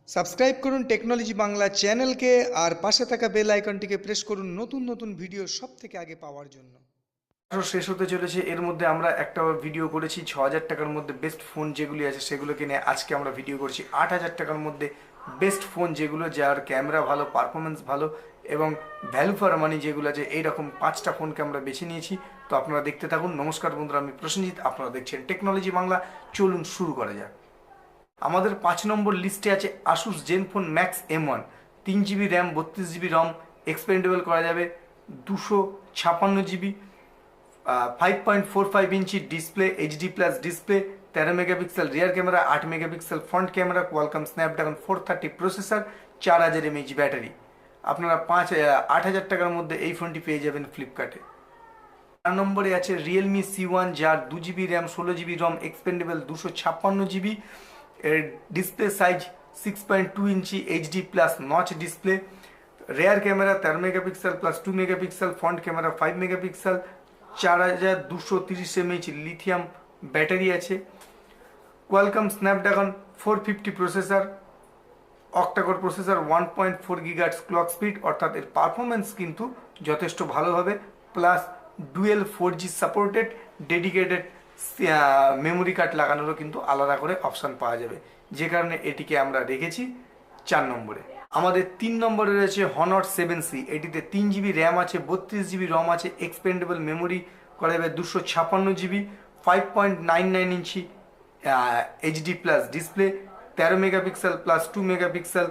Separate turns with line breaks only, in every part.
Subscribe করুন technology Bangla চ্যানেলকে আর পাশে থাকা বেল আইকনটিকে প্রেস করুন নতুন নতুন ভিডিও সবথেকে আগে পাওয়ার জন্য।
শেষ হতে চলেছে। এর মধ্যে আমরা একটা ভিডিও করেছি 6,000 টাকার মধ্যে বেস্ট ফোন যেগুলি আছে সেগুলোকে নিয়ে। আজকে আমরা ভিডিও করছি 8,000 টাকার মধ্যে বেস্ট ফোন যেগুলো, যার ক্যামেরা ভালো, পারফরমেন্স ভালো এবং ভ্যালু ফর মানি যেগুলো আছে। এইরকম 5টা ফোনকে আমরা বেছে নিয়েছি। তো আপনারা দেখতে থাকুন। নমস্কার বন্ধুরা, আমি প্রসেনজিৎ, আপনারা দেখছেন টেকনোলজি বাংলা। চলুন শুরু করা যাক। আমাদের 5 নম্বর লিস্টে আছে Asus Zenfone Max M1। 3 GB RAM, 32 GB ROM, expandable করা যাবে, 256 GB, 5.45 inch display, HD plus display, 13 megapixel rear camera, 8 megapixel front camera, Qualcomm Snapdragon 430 processor, 4000 mAh battery. আপনারা 8,000 টাকার মধ্যে এই ফোনটি পেয়ে যাবেন ফ্লিপকার্টে। 4 নম্বরে আছে রিয়েলমি C1, যার 2 GB RAM, 16 GB ROM, expandable 256 GB, এর display size 6.2 inch, HD plus notch display, rear camera 13 megapixel plus 2 megapixel, front camera 5 megapixel, 4230 mAh lithium battery আছে, Qualcomm Snapdragon 450 processor, octacore processor, 1.4 GHz clock speed, অর্থাৎ এর performance কিন্তু যথেষ্ট ভালো হবে। Plus dual 4G supported, dedicated memory card লাগানোরও কিন্তু আলাদা করে অপশান পাওয়া যাবে, যে কারণে এটিকে আমরা রেখেছি 4 নম্বরে। আমাদের 3 নম্বরে রয়েছে হনর 7C। এটিতে 3 GB র্যাম আছে, 32 GB রম আছে, এক্সপেন্ডেবল মেমোরি করা যাবে 256 GB, 5.99 ইঞ্চি HD plus display, 13 megapixel plus 2 megapixel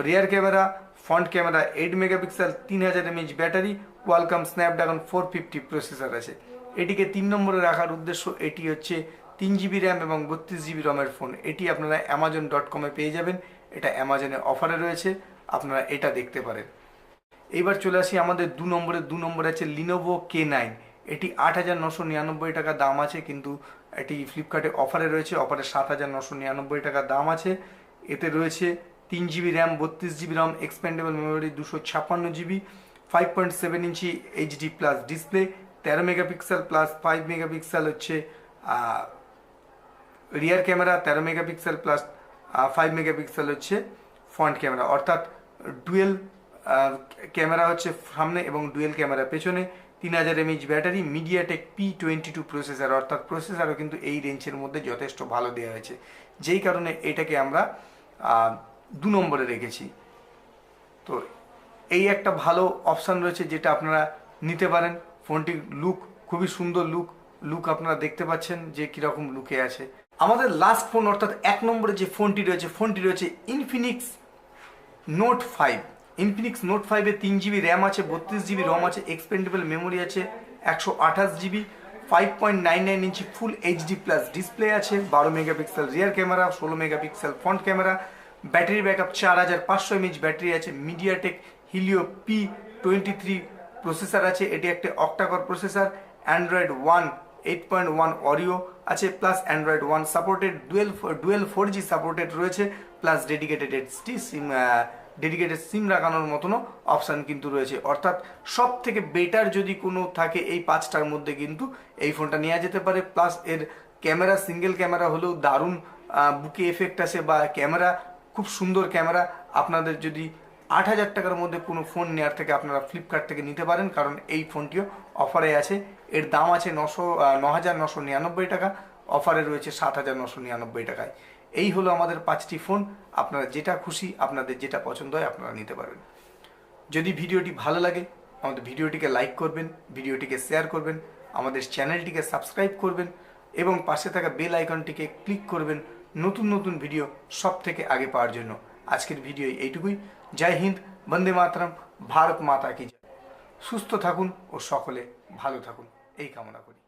rear camera, front camera 8 megapixel, 3000 mAh battery, Qualcomm Snapdragon 450 processor আছে। এটিকে 3 নম্বরে রাখার উদ্দেশ্য, এটি হচ্ছে 3 GB র্যাম এবং 32 GB রমের ফোন। এটি আপনারা amazon.com পেয়ে যাবেন। এটা অ্যামাজনে অফারে রয়েছে, আপনারা এটা দেখতে পারেন। এইবার চলে আসি আমাদের 2 নম্বরে আছে লিনোভো K9। এটি 8,999 টাকা দাম আছে, কিন্তু এটি ফ্লিপকার্টে অফারে রয়েছে। অফারে 7,999 টাকা দাম আছে। এতে রয়েছে 3 GB RAM, 32 GB ROM, expandable memory 256 GB, 5.7 inch HD plus display, 13 megapixel plus 5 megapixel হচ্ছে rear camera, 13 megapixel plus 5 megapixel হচ্ছে ফ্রন্ট ক্যামেরা, অর্থাৎ ডুয়েল ক্যামেরা হচ্ছে সামনে এবং ডুয়েল ক্যামেরা পেছনে, 3000 mAh battery, MediaTek P22 processor, অর্থাৎ প্রসেসরও কিন্তু এই রেঞ্জের মধ্যে যথেষ্ট ভালো দেওয়া হয়েছে, যেই কারণে এটাকে আমরা 2 নম্বরে রেখেছি। তো এই একটা ভালো অপশান রয়েছে যেটা আপনারা নিতে পারেন। ফোনটির লুক খুবই সুন্দর, লুক আপনারা দেখতে পাচ্ছেন যে কীরকম লুকে আছে। আমাদের লাস্ট ফোন অর্থাৎ 1 নম্বরে যে ফোনটি রয়েছে ইনফিনিক্স নোট 5। ইনফিনিক্স নোট 5-এ 3 GB র্যাম আছে, 32 GB রম আছে, এক্সপেন্ডেবল মেমোরি আছে 128 GB, 5.99 ইঞ্চি ফুল এইচডি প্লাস ডিসপ্লে আছে, 12 megapixel rear camera, 16 megapixel front camera, battery backup 4500 mAh battery আছে, মিডিয়াটেক হিলিও P23 প্রসেসর আছে। এটি একটা অক্টাকোর প্রসেসর, অ্যান্ড্রয়েড 8.1 অডিও আছে, plus Android 1 supported, dual 4G supported রয়েছে, plus dedicated সিম লাগানোর মতনও option কিন্তু রয়েছে। অর্থাৎ সব থেকে বেটার যদি কোনো থাকে এই 5টার মধ্যে কিন্তু এই ফোনটা নেওয়া যেতে পারে। প্লাস এর ক্যামেরা সিঙ্গেল ক্যামেরা হলেও দারুণ বুকে এফেক্ট আছে, বা ক্যামেরা খুব সুন্দর ক্যামেরা। আপনাদের যদি 8,000 টাকার মধ্যে কোনো ফোন নেওয়ার থেকে আপনারা ফ্লিপকার্ট থেকে নিতে পারেন, কারণ এই ফোনটিও অফারে আছে। এর দাম আছে 9,999 টাকা, অফারে রয়েছে 7,999 টাকায়। এই হলো আমাদের 5টি ফোন। আপনারা যেটা খুশি, আপনাদের যেটা পছন্দ হয় আপনারা নিতে পারবেন। যদি ভিডিওটি ভালো লাগে আমাদের ভিডিওটিকে লাইক করবেন, ভিডিওটিকে শেয়ার করবেন, আমাদের চ্যানেলটিকে সাবস্ক্রাইব করবেন এবং পাশে থাকা বেল আইকনটিকে ক্লিক করবেন নতুন নতুন ভিডিও সব থেকে আগে পাওয়ার জন্য। আজকের ভিডিও এইটুকুই। জয় হিন্দ, বন্দে মাতরম, ভারত মাতা কি জয়। সুস্থ থাকুন ও সকলে ভালো থাকুন এই কামনা করি।